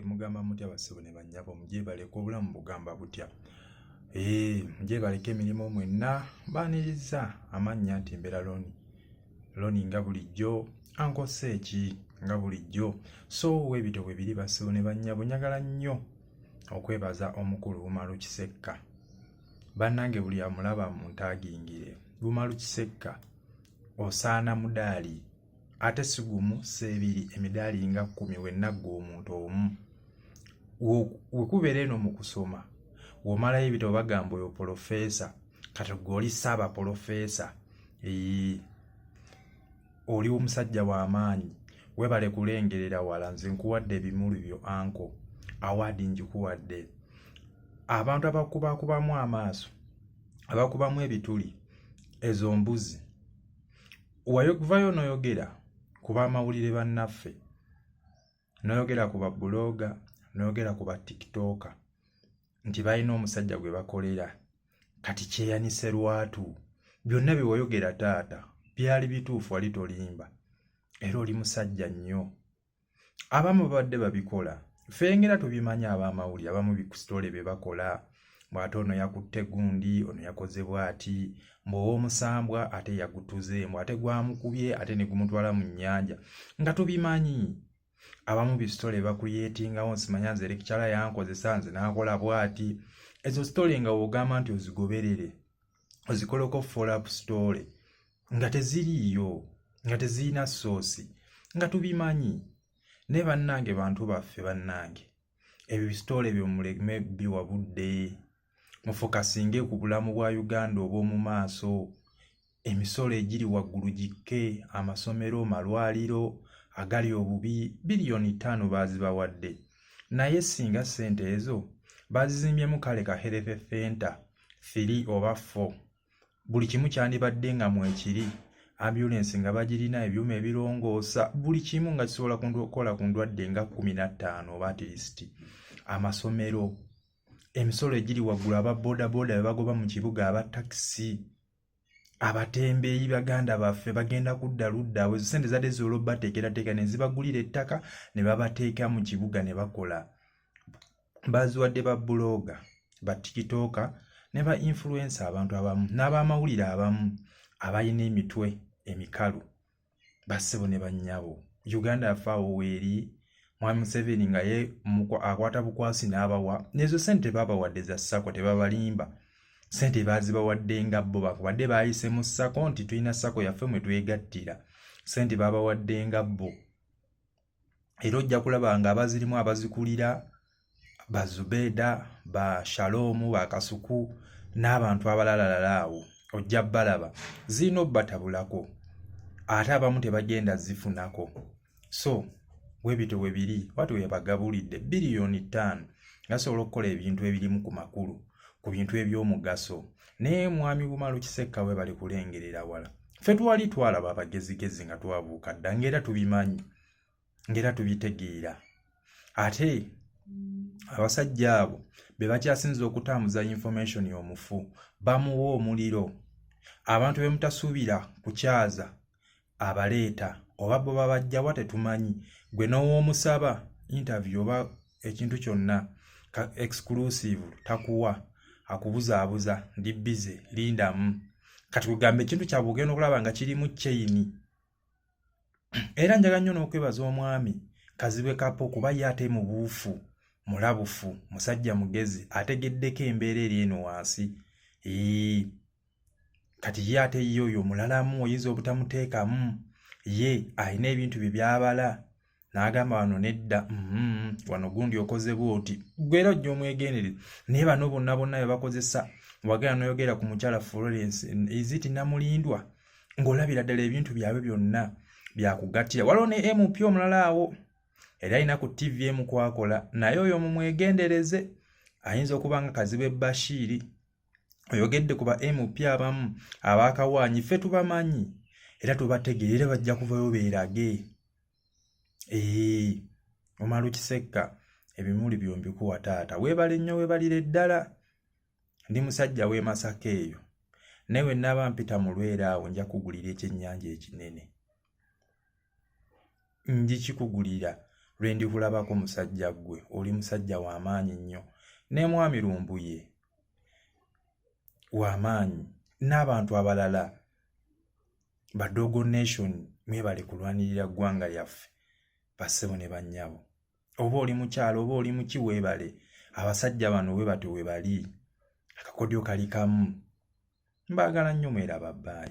mugamba mutya bassebo ne bannyabo mugyebaleko obulamu bugamba butya. Mugyebaleko emirimu mwenna baaniriza amannya nti mbeera Loni nga bulijjo ankose eki nga bulijjo. So weebito bwe biri bassebo ne bannyabo, njagala nnyo okwebaza omukulu Bumalu Kisekka. Bannange buli amulaba muntagingire. Bumalu Kisekka osaana mudaali ate si gumu seebiri emidaali nga 10 wenna ggwe omuntu omu. Wekubeera eno mu kusoma womalayo ebitabo bagamba oyo polofeesa kati ggwe oli saaba polofeesa. Oli omusajja w'amaanyi, webale kulengerera wala. Nze nkuwadde ebimulu byo anko, awaadi njikuwadde. Abantu abakubakubamu amaaso, abakubamu ebituli, ezo mbuzi vayo noyogera ku bamawulire bannaffe, noyogera ku babuloga, noyogera ku batikitooka nti balina omusajja gwe bakolera. Kati kyeyanise lwatu byonna bye wayogera taata byali bituufu, wali tolimba era oli musajja nnyo. Abamu babadde babikola fengera tubimanyi abamawulire abamu bikusitole bye bakola. Bw'ate ono yakutte gundi, ono yakoze bw'ati, mb'ow'omusambwa ate yagutuze, ate gwamukubye ate ne gumutwala mu nnyanja nga tubimanyi. Abamu bisitole bakuyeetingawo, nsimanya nze lekikyala yankozesa nze n'akola bw'ati. Ezo sitole nga wogamba nti ozigoberere ozikoleko follow-up sitole nga teziriiyo, nga tezirina soosi, nga tubimanyi. Ne bannange bantu baffe bannange, ebyo bisitole byo muleme biwa budde, mufokasinge ku bulamu bwa Uganda obw'omu maaso. Emisolo egiri waggulu gikke, amasomero, malwaliro agali obubi biliyoni 5 baazibawadde. Naye singa ssente ezo bazizimbyemu kale ka health center 3 oba 4, buli kimu kyandibadde nga mwekiri. Ambulance nga bagirina, ebyuma ebirongoosa, buli kimu nga kisobola kukola ku ndwadde nga 15 oba at least. Amasomero, emisolo egiri waggulu, aba boda be bagoba mu kibuga, aba taxi, abatembeeyi baganda baffe bagenda kudda ludda. Ezo ssente zadde zolo bateekerateeka ne zibagulira ettaka ne babateeka mu kibuga ne bakola. Baziwadde ba buloga, ba tikitooka ne ba influencer abantu abamu n'abamawulire abamu abalina emitwe emikalu. Bassebo ne bannyabo, Uganda yaffe awo weeri. Mwami Museveni nga ye akwata bukwasi n'abawa. Nezo ssente babawadde za ssako, tebabalimba. Ssente bazibawadde nga bo bakubadde baayise mu ssako nti tulina ssako yaffe mwe twegattira. Ssente babawadde nga bo. Era ojja kulaba nga abazirimu abazikulira ba Zubeda, ba Shalom, ba Kasuku n'abantu abalalala awo ojja balaba zino batabulako, ate abamu tebagenda zifunako. So webito we biri watu webagabulidde biliyoni 5 gasobola okukola ebintu ebirimu ku makulu, ku bintu eby'omugaso. Naye mwami Bumalu Kisekka we bali kulengerera wala. Ffe twali twalaba abagezigezi nga twabuuka dda, ngera tubimanyi, ngera tubitegeera. Ate abasajja abo be bakyasinza okutambuza information y'omufu bamuwa omuliro. Abantu be mutasuubira kukyaza abaleeta oba bo babajjawa tetumanyi. Gwe n'ow'omusaba interview oba ekintu kyonna exclusive takuwa, akubuzaabuza ndi bize lindamu. Kati kugambe ekintu kyabwe ogenda okulaba nga kirimu chain. Era njaga nnyo n'okwebaza omwami Kazibe Kapo kuba ye ate mu buufu, mulabufu, musajja mugezi, ategeddeko embeera eri eno wansi. Kati ye ate yoyo mulalamu oyinza obutamuteekamu. Ye alina ebintu bye byabala n'agamba wano nedda, wano gundi okoze bwoti. Gwera ojja omwegendereza. Naye bano bonna bye bakozesa, wagenda n'oyogera ku mukyala Florence Iziti Namulindwa ng'olabira ddala ebintu byabwe byonna byakugattira. Waliwo ne MP omulala awo era alina ku TV emu kwakola, naye oyo mumwegendereze. Ayinza okuba nga Kazibe Bashiri oyogedde ku ba MP abamu abakawaanyi, ffe tubamanyi era tubategeera, bajja kuvayo beerage. Bumalu Kisekka ebimuli byombikuwa taata, weebale nnyo, weebalire ddala. Ndi musajja w'e Masaka eyo, newe naba mpita mu Lwera awo nja kugulira ekyennyanja ekinene. Njikikugulira lwe ndikulabako musajja ggwe oli musajja w'amaanyi nnyo ne mwami Lumbuye w'amaanyi n'abantu abalala ba Dogo Nation mwebale kulwanirira ggwanga lyaffe bassebo ne bannyabo oba oli mukyalo oba oli muki weebale abasajja bano we bati we bali akakodyo kali kamu mbaagala nnyo mweraba bbayi.